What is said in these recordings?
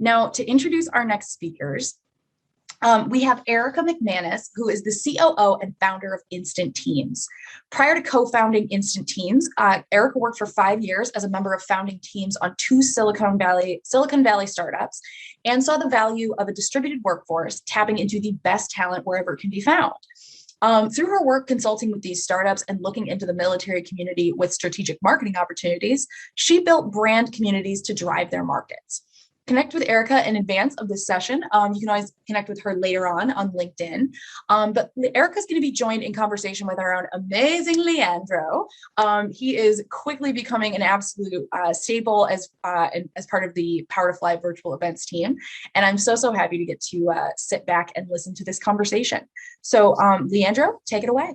Now, to introduce our next speakers, we have Erica McMannes, who is the COO and founder of Instant Teams. Prior to co-founding Instant Teams, Erica worked for 5 years as a member of founding teams on 2 Silicon Valley startups and saw the value of a distributed workforce tapping into the best talent wherever it can be found. Through her work consulting with these startups and looking into the military community with strategic marketing opportunities, she built brand communities to drive their markets. Connect with Erica in advance of this session. You can always connect with her later on LinkedIn. But Erica's going to be joined in conversation with our own amazing Leandro. He is quickly becoming an absolute staple as part of the Power to Fly virtual events team. And I'm so happy to get to sit back and listen to this conversation. So Leandro, take it away.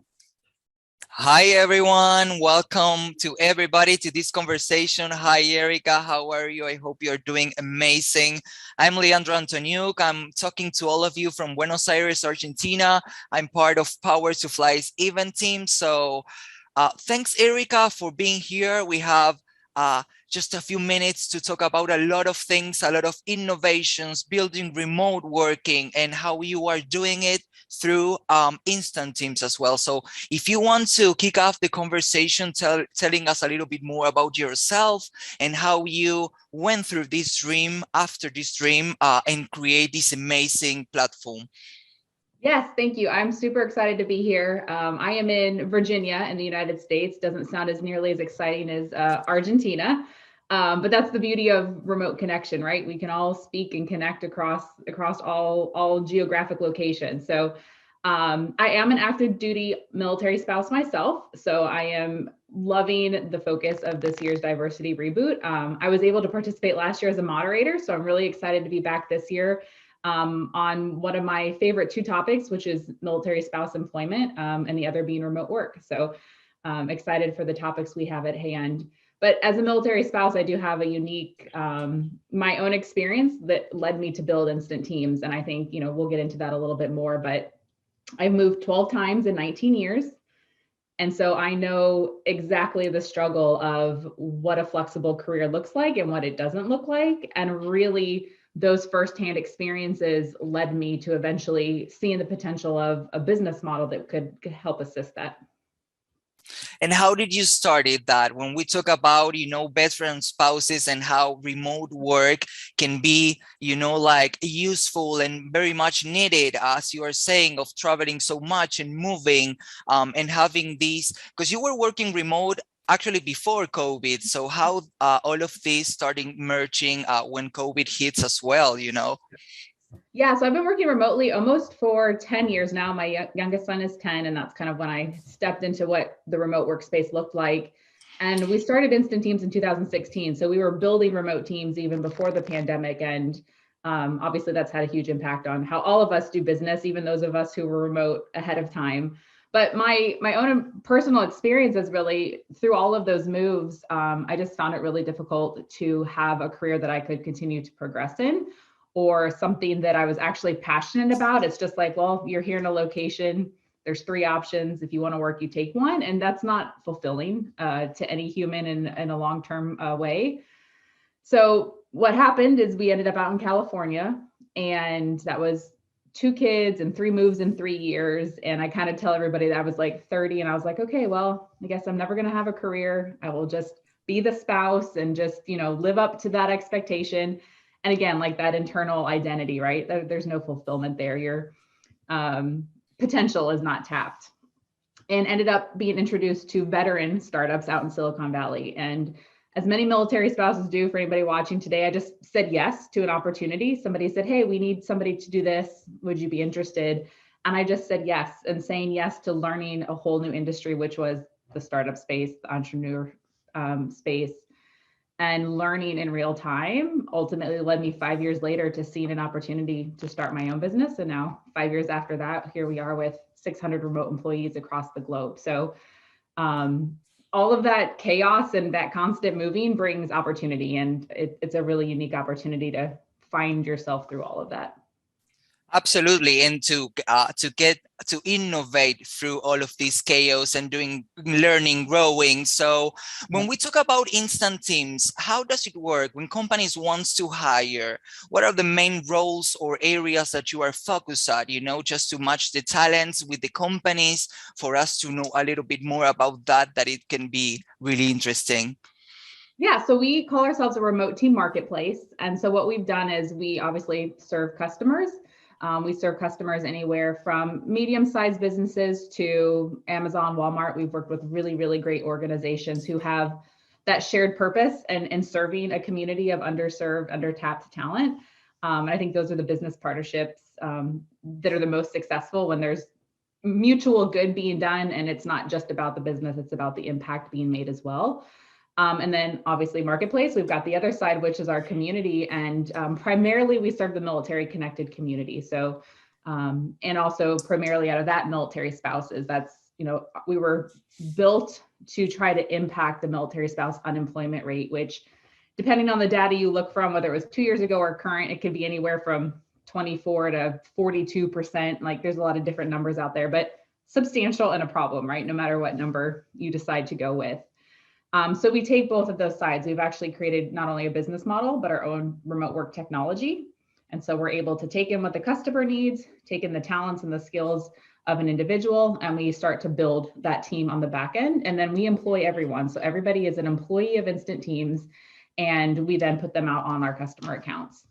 Hi, everyone. Welcome to everybody to this conversation. Hi, Erica. How are you? I hope you're doing amazing. I'm Leandro Antoniuk. I'm talking to all of you from Buenos Aires, Argentina. I'm part of Power to Fly's event team. So thanks, Erica, for being here. We have just a few minutes to talk about a lot of things, a lot of innovations, building remote working, and how you are doing it through Instant Teams as well. So if you want to kick off the conversation, telling us a little bit more about yourself and how you went through this dream, after this dream, and create this amazing platform. Yes, thank you. I'm super excited to be here. I am in Virginia in the United States. Doesn't sound as nearly as exciting as Argentina, but that's the beauty of remote connection, right? We can all speak and connect across all geographic locations. So I am an active duty military spouse myself, so I am loving the focus of this year's diversity reboot. I was able to participate last year as a moderator, so I'm really excited to be back this year. On one of my favorite 2 topics, which is military spouse employment, and the other being remote work. So excited for the topics we have at hand. But as a military spouse, I do have a unique, my own experience that led me to build Instant Teams. And I think, we'll get into that a little bit more, but I've moved 12 times in 19 years. And so I know exactly the struggle of what a flexible career looks like and what it doesn't look like. And really, those firsthand experiences led me to eventually seeing the potential of a business model that could help assist that. And how did you start it that when we talk about, best friend spouses and how remote work can be, like useful and very much needed, as you are saying, of traveling so much and moving and having these, because you were working remote actually before COVID. So how all of this starting merging when COVID hits as well, Yeah, so I've been working remotely almost for 10 years now. My youngest son is 10, and that's kind of when I stepped into what the remote workspace looked like. And we started Instant Teams in 2016. So we were building remote teams even before the pandemic. And obviously that's had a huge impact on how all of us do business, even those of us who were remote ahead of time. But my own personal experience is really through all of those moves, I just found it really difficult to have a career that I could continue to progress in, or something that I was actually passionate about. It's just like, well, you're here in a location, there's 3 options. If you want to work, you take one. And that's not fulfilling to any human in a long-term way. So what happened is we ended up out in California, and that was 2 kids and 3 moves in 3 years. And I kind of tell everybody that I was like 30, and I was like, okay, well, I guess I'm never going to have a career. I will just be the spouse and just, live up to that expectation. And again, like that internal identity, right? There's no fulfillment there. Your potential is not tapped. And ended up being introduced to veteran startups out in Silicon Valley. And as many military spouses do, for anybody watching today, I just said yes to an opportunity. Somebody said, hey, we need somebody to do this. Would you be interested? And I just said yes, and saying yes to learning a whole new industry, which was the startup space, the entrepreneur space. And learning in real time ultimately led me 5 years later to seeing an opportunity to start my own business. And now 5 years after that, here we are with 600 remote employees across the globe. So all of that chaos and that constant moving brings opportunity. And it's a really unique opportunity to find yourself through all of that. Absolutely, and to innovate through all of this chaos and doing learning, growing. So when we talk about instant teams, how does it work when companies wants to hire? What are the main roles or areas that you are focused at? You know, just to match the talents with the companies for us to know a little bit more about that it can be really interesting. Yeah, so we call ourselves a remote team marketplace. And so what we've done is we obviously serve customers. We serve customers anywhere from medium-sized businesses to Amazon, Walmart. We've worked with really, really great organizations who have that shared purpose and serving a community of underserved, undertapped talent. I think those are the business partnerships that are the most successful when there's mutual good being done. And it's not just about the business, it's about the impact being made as well. And then obviously marketplace, we've got the other side, which is our community. And primarily we serve the military connected community. So, and also primarily out of that military spouses, that's, you know, we were built to try to impact the military spouse unemployment rate, which depending on the data you look from, whether it was 2 years ago or current, it could be anywhere from 24 to 42%. Like there's a lot of different numbers out there, but substantial and a problem, right? No matter what number you decide to go with. So we take both of those sides. We've actually created not only a business model, but our own remote work technology. And so we're able to take in what the customer needs, take in the talents and the skills of an individual, and we start to build that team on the back end. And then we employ everyone. So everybody is an employee of Instant Teams, and we then put them out on our customer accounts.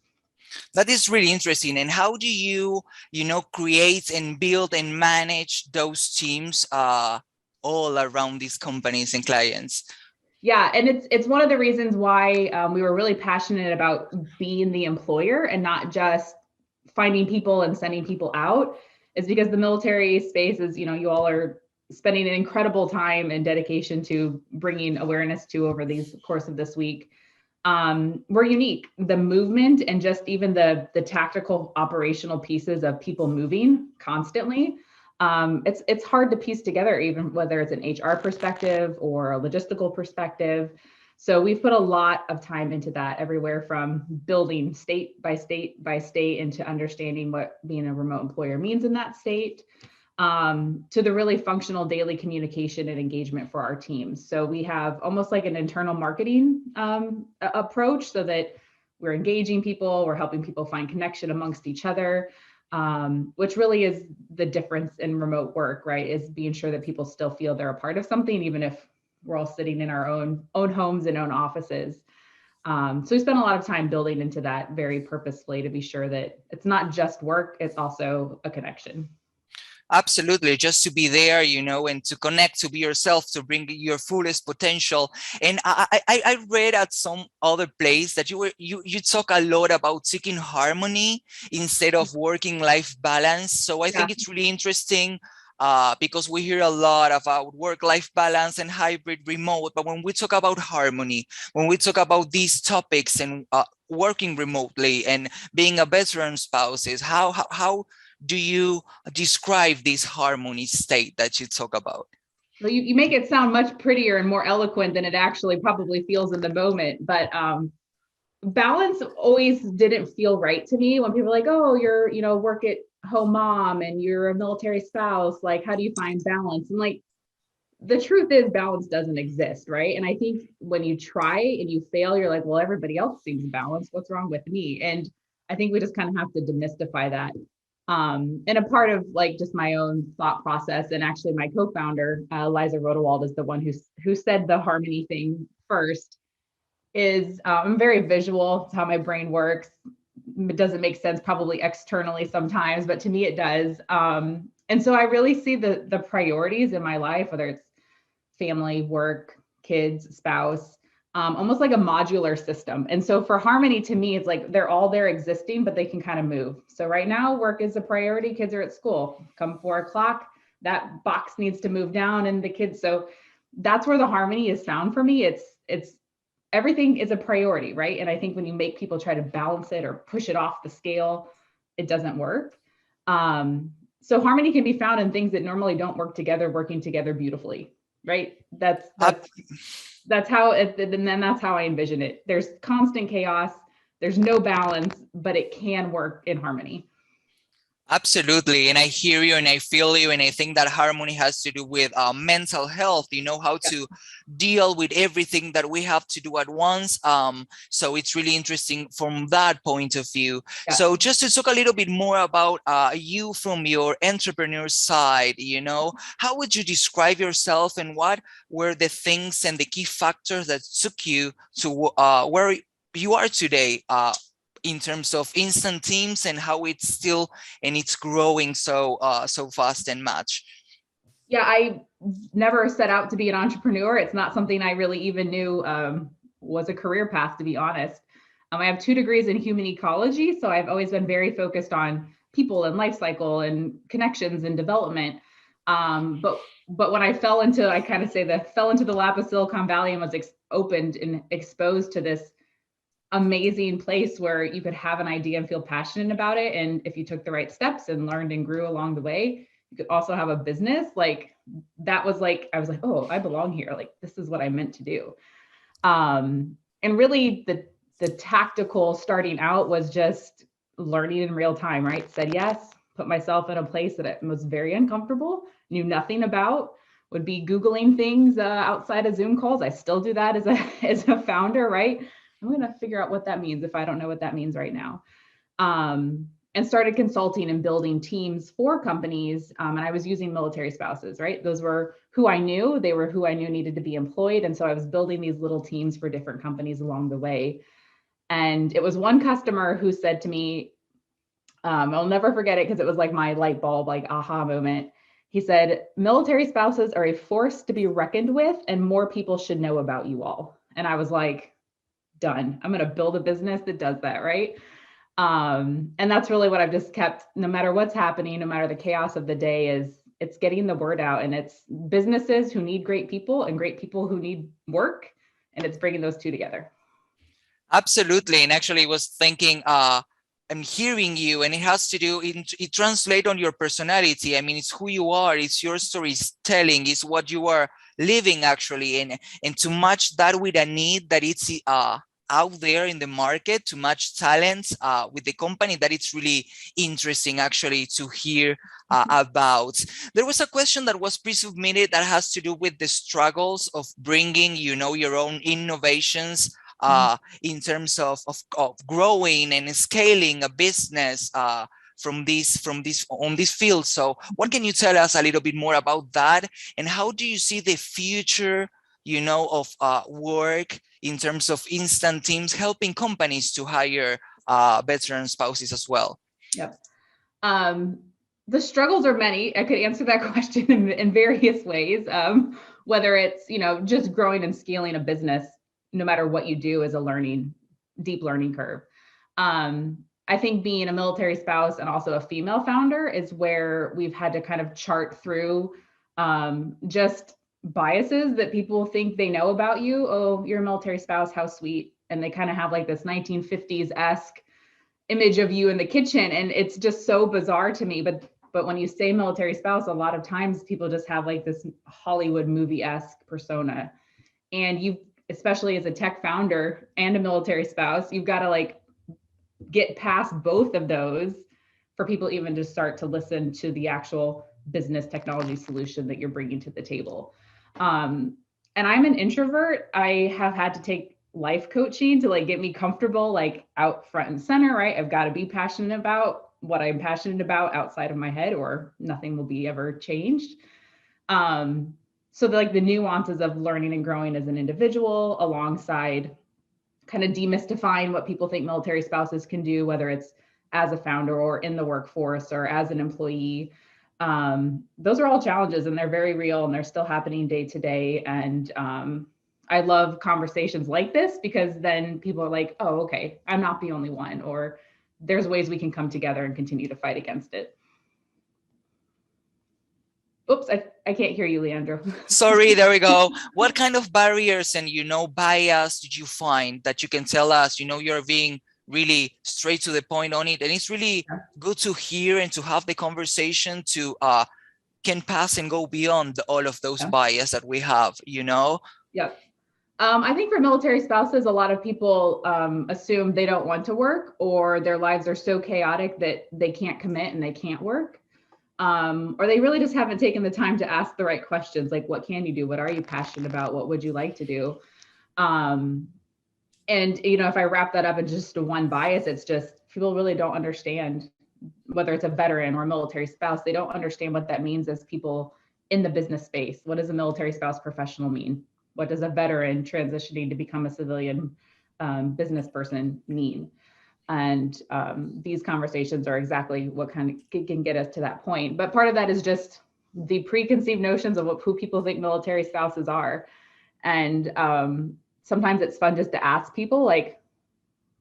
That is really interesting. And how do you, create and build and manage those teams all around these companies and clients? Yeah, and it's one of the reasons why we were really passionate about being the employer and not just finding people and sending people out, is because the military space is, you all are spending an incredible time and dedication to bringing awareness to over the course of this week. We're unique. The movement and just even the tactical operational pieces of people moving constantly. It's hard to piece together, even whether it's an HR perspective or a logistical perspective. So we've put a lot of time into that, everywhere from building state by state by state into understanding what being a remote employer means in that state, to the really functional daily communication and engagement for our teams. So we have almost like an internal marketing approach, so that we're engaging people, we're helping people find connection amongst each other. Which really is the difference in remote work, right? Is being sure that people still feel they're a part of something, even if we're all sitting in our own homes and own offices. So we spend a lot of time building into that very purposefully to be sure that it's not just work, it's also a connection. Absolutely, just to be there, and to connect, to be yourself, to bring your fullest potential. And I read at some other place that you talk a lot about seeking harmony instead of working life balance. So I think it's really interesting because we hear a lot about work-life balance and hybrid remote. But when we talk about harmony, when we talk about these topics and working remotely and being a veteran spouses, how do you describe this harmony state that you talk about? Well, you make it sound much prettier and more eloquent than it actually probably feels in the moment. But balance always didn't feel right to me when people are like, oh, you're, work at home mom and you're a military spouse. Like, how do you find balance? And like, the truth is balance doesn't exist, right? And I think when you try and you fail, you're like, well, everybody else seems balanced. What's wrong with me? And I think we just kind of have to demystify that. And a part of like just my own thought process, and actually my co-founder, Liza Rodewald, is the one who said the harmony thing first, is I'm very visual. It's how my brain works. It doesn't make sense probably externally sometimes, but to me it does. And so I really see the priorities in my life, whether it's family, work, kids, spouse, almost like a modular system. And so for harmony, to me, it's like they're all there existing, but they can kind of move. So right now, work is a priority. Kids are at school. Come 4 o'clock, that box needs to move down, and the kids. So that's where the harmony is found for me. It's everything is a priority, right? And I think when you make people try to balance it or push it off the scale, it doesn't work. So harmony can be found in things that normally don't work together, working together beautifully, right? That's how it, and then that's how I envision it. There's constant chaos, there's no balance, but it can work in harmony. Absolutely. And I hear you and I feel you. And I think that harmony has to do with mental health, how Yeah. to deal with everything that we have to do at once. So it's really interesting from that point of view. Yeah. So just to talk a little bit more about you from your entrepreneur side, how would you describe yourself and what were the things and the key factors that took you to where you are today? In terms of instant teams and how it's still and it's growing so fast and much. Yeah, I never set out to be an entrepreneur. It's not something I really even knew was a career path, to be honest. I have 2 degrees in human ecology, so I've always been very focused on people and life cycle and connections and development. But when I fell into the lap of Silicon Valley and was opened and exposed to this amazing place where you could have an idea and feel passionate about it. And if you took the right steps and learned and grew along the way, you could also have a business. I was like, oh, I belong here. Like, this is what I meant to do. And really the tactical starting out was just learning in real time, right? Said yes, put myself in a place that I was very uncomfortable, knew nothing about, would be Googling things outside of Zoom calls. I still do that as a founder, right? I'm going to figure out what that means if I don't know what that means right now. And started consulting and building teams for companies. And I was using military spouses, right? Those were who I knew. They were who I knew needed to be employed. And so I was building these little teams for different companies along the way. And it was one customer who said to me, I'll never forget it because it was like my light bulb, like aha moment. He said, military spouses are a force to be reckoned with, and more people should know about you all. And I was like, done. I'm going to build a business that does that, right? And that's really what I've just kept, no matter what's happening, no matter the chaos of the day, it's getting the word out, and it's businesses who need great people and great people who need work, and it's bringing those 2 together. Absolutely. And actually I was thinking, I'm hearing you, and it has to do, it translates on your personality. I mean, it's who you are, it's your storytelling, it's what you are living actually, and to match that with a need that it's out there in the market, to match talents with the company, that it's really interesting actually to hear about. There was a question that was pre-submitted that has to do with the struggles of bringing, your own innovations in terms of growing and scaling a business on this field. So what can you tell us a little bit more about that, and how do you see the future of work in terms of instant teams helping companies to hire veteran spouses as well? Yep. The struggles are many. I could answer that question in various ways. Whether it's, just growing and scaling a business, no matter what you do, is a deep learning curve. I think being a military spouse and also a female founder is where we've had to kind of chart through just biases that people think they know about you. Oh, you're a military spouse, how sweet. And they kind of have like this 1950s-esque image of you in the kitchen. And it's just so bizarre to me. But when you say military spouse, a lot of times people just have like this Hollywood movie-esque persona. And especially as a tech founder and a military spouse, you've got to like get past both of those for people even to start to listen to the actual business technology solution that you're bringing to the table. And I'm an introvert. I have had to take life coaching to like get me comfortable, like out front and center, right? I've got to be passionate about what I'm passionate about outside of my head, or nothing will be ever changed. So the nuances of learning and growing as an individual, alongside kind of demystifying what people think military spouses can do, whether it's as a founder or in the workforce or as an employee. Those are all challenges, and they're very real, and they're still happening day to day. And I love conversations like this, because then people are like, oh, okay, I'm not the only one, or there's ways we can come together and continue to fight against it. Oops, I can't hear you, Leandro. Sorry, there we go. What kind of barriers and, bias did you find that you can tell us, you're being really straight to the point on it. And it's really good to hear and to have the conversation to can pass and go beyond all of those bias that we have, Yep. I think for military spouses, a lot of people assume they don't want to work, or their lives are so chaotic that they can't commit and they can't work. Or they really just haven't taken the time to ask the right questions, like what can you do? What are you passionate about? What would you like to do? And, if I wrap that up in just one bias, it's just people really don't understand, whether it's a veteran or a military spouse, they don't understand what that means as people in the business space. What does a military spouse professional mean? What does a veteran transitioning to become a civilian business person mean? And these conversations are exactly what kind of can get us to that point. But part of that is just the preconceived notions of who people think military spouses are. And sometimes it's fun just to ask people, like,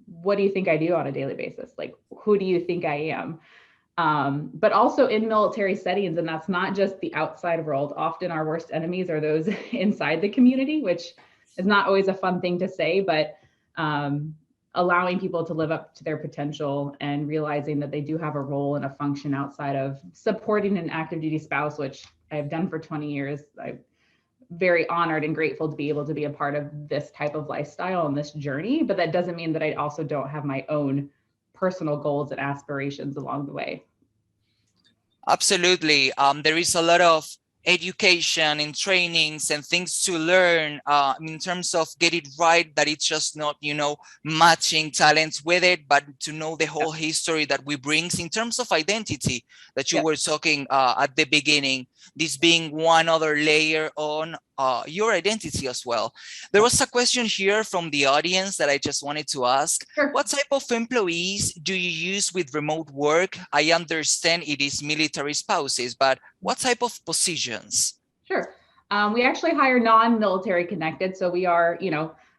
what do you think I do on a daily basis? Like, who do you think I am? But also in military settings, and that's not just the outside world. Often our worst enemies are those inside the community, which is not always a fun thing to say, but allowing people to live up to their potential and realizing that they do have a role and a function outside of supporting an active duty spouse, which I have done for 20 years. I'm very honored and grateful to be able to be a part of this type of lifestyle and this journey, but that doesn't mean that I also don't have my own personal goals and aspirations along the way. Absolutely. There is a lot of education and trainings and things to learn in terms of get it right, that it's just not, matching talents with it, but to know the whole history that we brings in terms of identity that you were talking at the beginning, this being one other layer on your identity as well. There was a question here from the audience that I just wanted to ask. Sure. What type of employees do you use with remote work? I understand it is military spouses, but what type of positions? Sure. We actually hire non-military connected. So we are,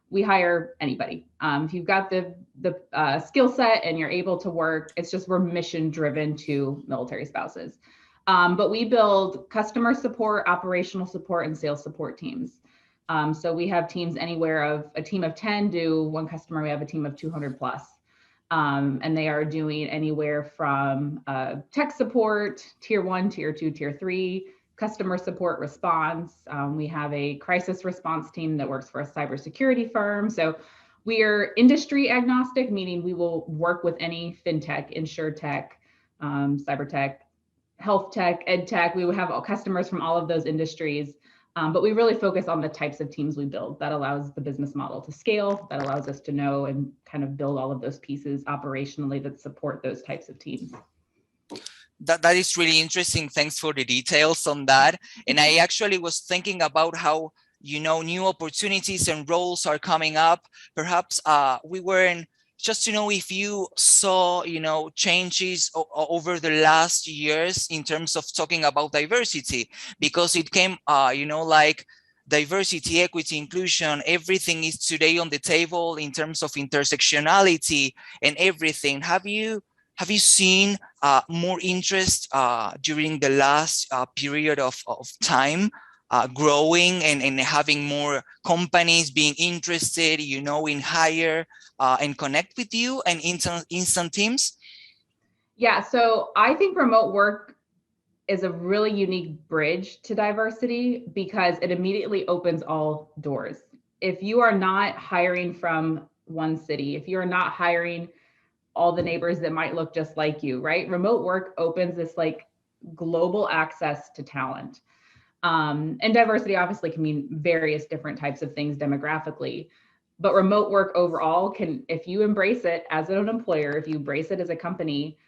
we hire anybody. If you've got the skill set and you're able to work, it's just we're mission driven to military spouses. But we build customer support, operational support, and sales support teams. So we have teams anywhere of a team of 10 to one customer. We have a team of 200 plus. And they are doing anywhere from tech support, tier 1, tier 2, tier 3, customer support response. We have a crisis response team that works for a cybersecurity firm. So we are industry agnostic, meaning we will work with any fintech, insurtech, cyber tech, health tech, ed tech. We would have customers from all of those industries, but we really focus on the types of teams we build. That allows the business model to scale, that allows us to know and kind of build all of those pieces operationally that support those types of teams. That is really interesting. Thanks for the details on that. And I actually was thinking about how, new opportunities and roles are coming up. Perhaps we weren't, just to know if you saw, changes over the last years in terms of talking about diversity, because it came, like diversity, equity, inclusion, everything is today on the table in terms of intersectionality and everything. Have you seen more interest during the last period of time growing and having more companies being interested, in hire and connect with you and instant teams? Yeah, so I think remote work is a really unique bridge to diversity because it immediately opens all doors. If you are not hiring from one city, if you are not hiring all the neighbors that might look just like you, right? Remote work opens this like global access to talent. And diversity obviously can mean various different types of things demographically, but remote work overall can, if you embrace it as an employer, if you embrace it as a company,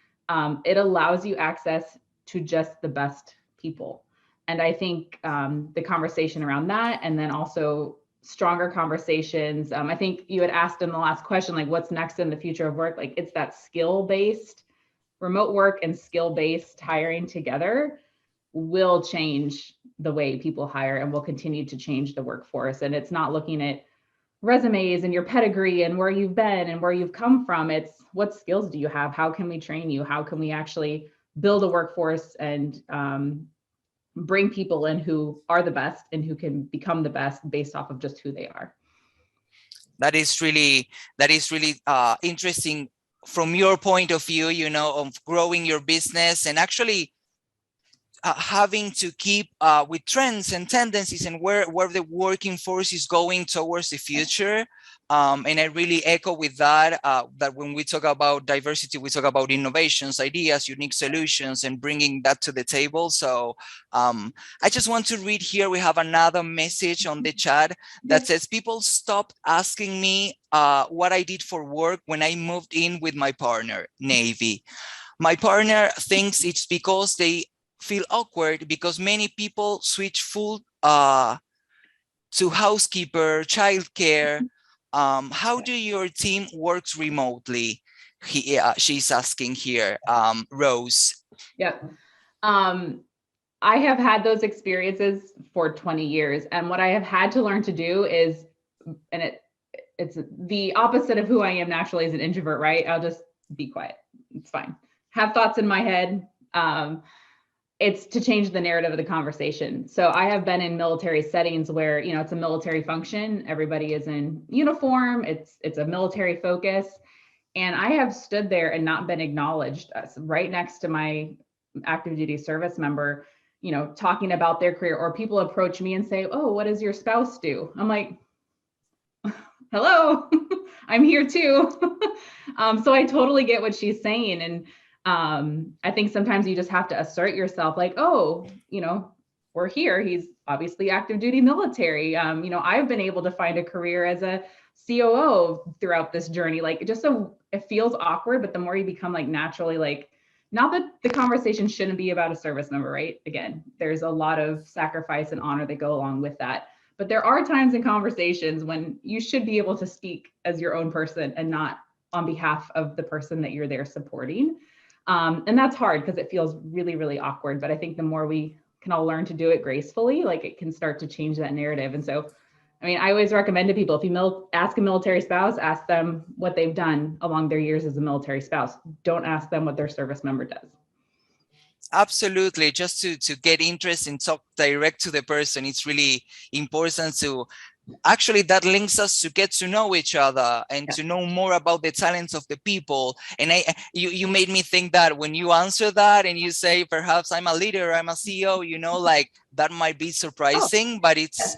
it allows you access to just the best people. And I think the conversation around that, and then also stronger conversations. I think you had asked in the last question, like what's next in the future of work? Like it's that skill-based remote work and skill-based hiring together will change the way people hire and will continue to change the workforce. And it's not looking at resumes and your pedigree and where you've been and where you've come from. It's what skills do you have? How can we train you? How can we actually build a workforce and bring people in who are the best and who can become the best based off of just who they are. That is really interesting from your point of view, of growing your business and actually having to keep with trends and tendencies and where the working force is going towards the future. And I really echo with that, that when we talk about diversity, we talk about innovations, ideas, unique solutions, and bringing that to the table. So I just want to read here, we have another message on the chat that says, people stopped asking me what I did for work when I moved in with my partner, Navy. My partner thinks it's because they feel awkward because many people switch full to housekeeper, childcare. How do your team works remotely? She's asking here, Rose. Yep. I have had those experiences for 20 years. And what I have had to learn to do is, and it's the opposite of who I am naturally as an introvert, right? I'll just be quiet. It's fine. Have thoughts in my head. It's to change the narrative of the conversation. So I have been in military settings where, you know, it's a military function. Everybody is in uniform. It's a military focus. And I have stood there and not been acknowledged, right next to my active duty service member, you know, talking about their career, or people approach me and say, oh, what does your spouse do? I'm like, hello, I'm here too. So I totally get what she's saying. And I think sometimes you just have to assert yourself like, oh, you know, we're here. He's obviously active duty military. You know, I've been able to find a career as a COO throughout this journey. Like, just so it feels awkward, but the more you become like naturally, like, not that the conversation shouldn't be about a service member, right? Again, there's a lot of sacrifice and honor that go along with that. But there are times in conversations when you should be able to speak as your own person and not on behalf of the person that you're there supporting. And that's hard because it feels really, really awkward. But I think the more we can all learn to do it gracefully, like, it can start to change that narrative. And so, I mean, I always recommend to people, if you ask a military spouse, ask them what they've done along their years as a military spouse. Don't ask them what their service member does. Absolutely. Just to get interest and talk direct to the person. It's really important to, actually, that links us to get to know each other and to know more about the talents of the people. And you made me think that when you answer that and you say, perhaps I'm a leader, I'm a CEO, you know, like, that might be surprising, but it's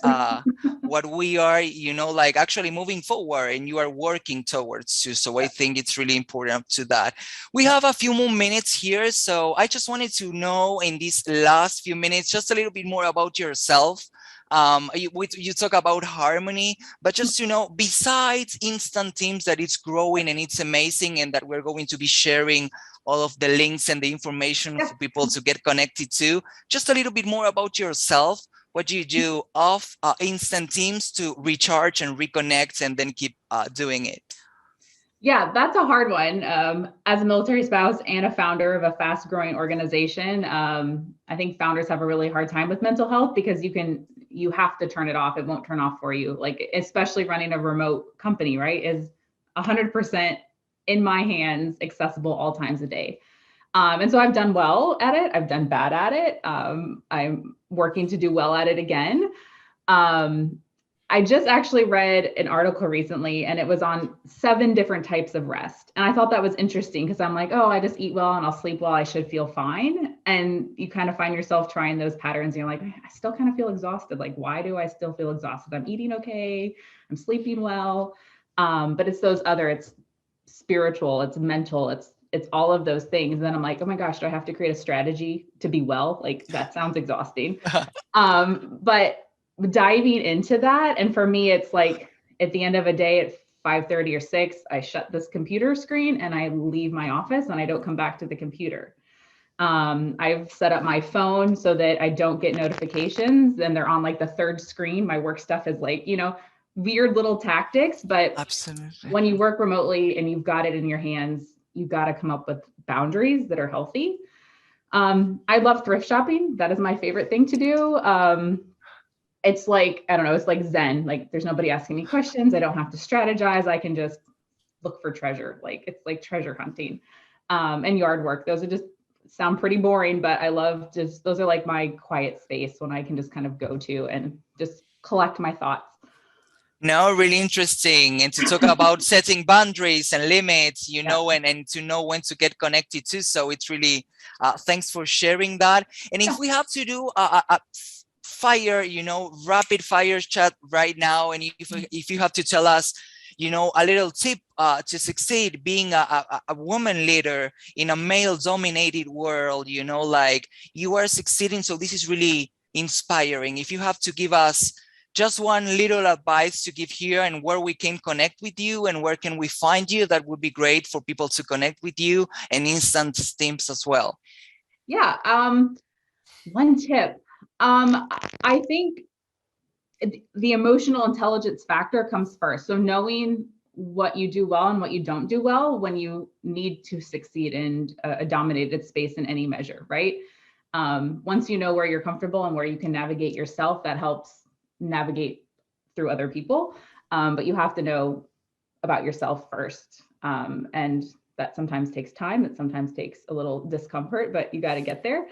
what we are, you know, like, actually moving forward, and you are working towards to. So I think it's really important to that. We have a few more minutes here. So I just wanted to know in these last few minutes, just a little bit more about yourself. You talk about harmony, but just to know, besides Instant Teams, that it's growing and it's amazing, and that we're going to be sharing all of the links and the information for people to get connected to, just a little bit more about yourself. What do you do off Instant Teams to recharge and reconnect and then keep doing it? Yeah, that's a hard one. As a military spouse and a founder of a fast growing organization, I think founders have a really hard time with mental health because you have to turn it off. It won't turn off for you. Like, especially running a remote company, right, is 100% in my hands, accessible all times a day. And so I've done well at it. I've done bad at it. I'm working to do well at it again. I just actually read an article recently, and it was on 7 different types of rest. And I thought that was interesting because I'm like, oh, I just eat well and I'll sleep well, I should feel fine. And you kind of find yourself trying those patterns. And you're like, I still kind of feel exhausted. Like, why do I still feel exhausted? I'm eating okay, I'm sleeping well. But it's those other, it's spiritual, it's mental, it's all of those things. And then I'm like, oh my gosh, do I have to create a strategy to be well? Like, that sounds exhausting. But diving into that, and for me, it's like at the end of a day at 5:30 or 6, I shut this computer screen and I leave my office and I don't come back to the computer. I've set up my phone so that I don't get notifications, and they're on like the 3rd screen. My work stuff is like, you know, weird little tactics, but absolutely, when you work remotely and you've got it in your hands, you've got to come up with boundaries that are healthy. I love thrift shopping. That is my favorite thing to do. It's like, I don't know, it's like Zen. Like, there's nobody asking me questions. I don't have to strategize. I can just look for treasure. Like, it's like treasure hunting. And yard work. Those are just sound pretty boring, but I love just, those are like my quiet space when I can just kind of go to and just collect my thoughts. No, really interesting. And to talk about setting boundaries and limits, you know, and to know when to get connected to. So it's really, thanks for sharing that. And if we have to do a fire, you know, rapid fire chat right now, and if you have to tell us, you know, a little tip to succeed being a woman leader in a male dominated world, you know, like you are succeeding. So this is really inspiring. If you have to give us just one little advice to give here and where we can connect with you and where can we find you, that would be great for people to connect with you, and instant tips as well. Yeah. One tip. I think the emotional intelligence factor comes first. So knowing what you do well and what you don't do well when you need to succeed in a dominated space in any measure, right? Once you know where you're comfortable and where you can navigate yourself, that helps navigate through other people. But you have to know about yourself first. And that sometimes takes time. It sometimes takes a little discomfort, but you got to get there.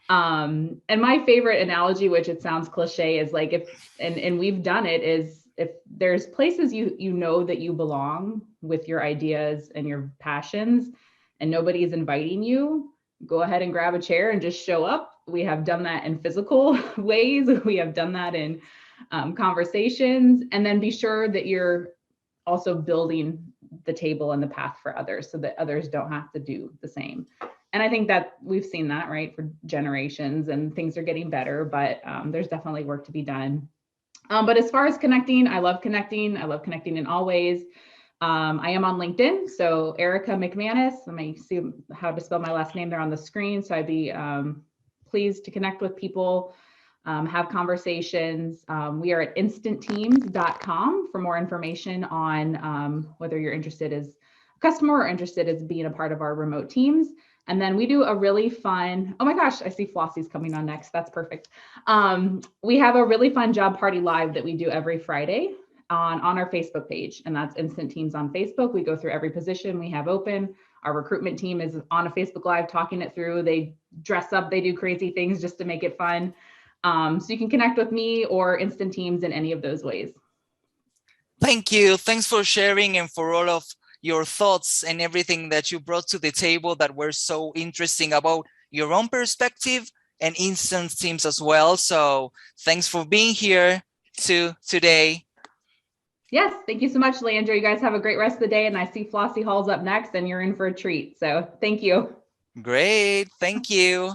And my favorite analogy, which it sounds cliche, is like and we've done it, is if there's places you know that you belong with your ideas and your passions and nobody's inviting you, go ahead and grab a chair and just show up. We have done that in physical ways. We have done that in conversations, and then be sure that you're also building the table and the path for others so that others don't have to do the same. And I think that we've seen that, right, for generations, and things are getting better, but there's definitely work to be done. But as far as connecting, I love connecting. I love connecting in all ways. I am on LinkedIn, so Erica McMannes. Let me see how to spell my last name there on the screen. So I'd be pleased to connect with people, have conversations. We are at instantteams.com for more information on whether you're interested as a customer or interested as being a part of our remote teams. And then we do a really fun, oh my gosh, I see Flossie's coming on next. That's perfect. We have a really fun job party live that we do every Friday on our Facebook page. And that's Instant Teams on Facebook. We go through every position we have open. Our recruitment team is on a Facebook Live talking it through. They dress up, they do crazy things just to make it fun. So you can connect with me or Instant Teams in any of those ways. Thank you. Thanks for sharing and for all of your thoughts and everything that you brought to the table that were so interesting about your own perspective and Instant Teams as well. So thanks for being here today. Yes, thank you so much, Leandro. You guys have a great rest of the day. And I see Flossie Hall's up next, and you're in for a treat. So thank you. Great. Thank you.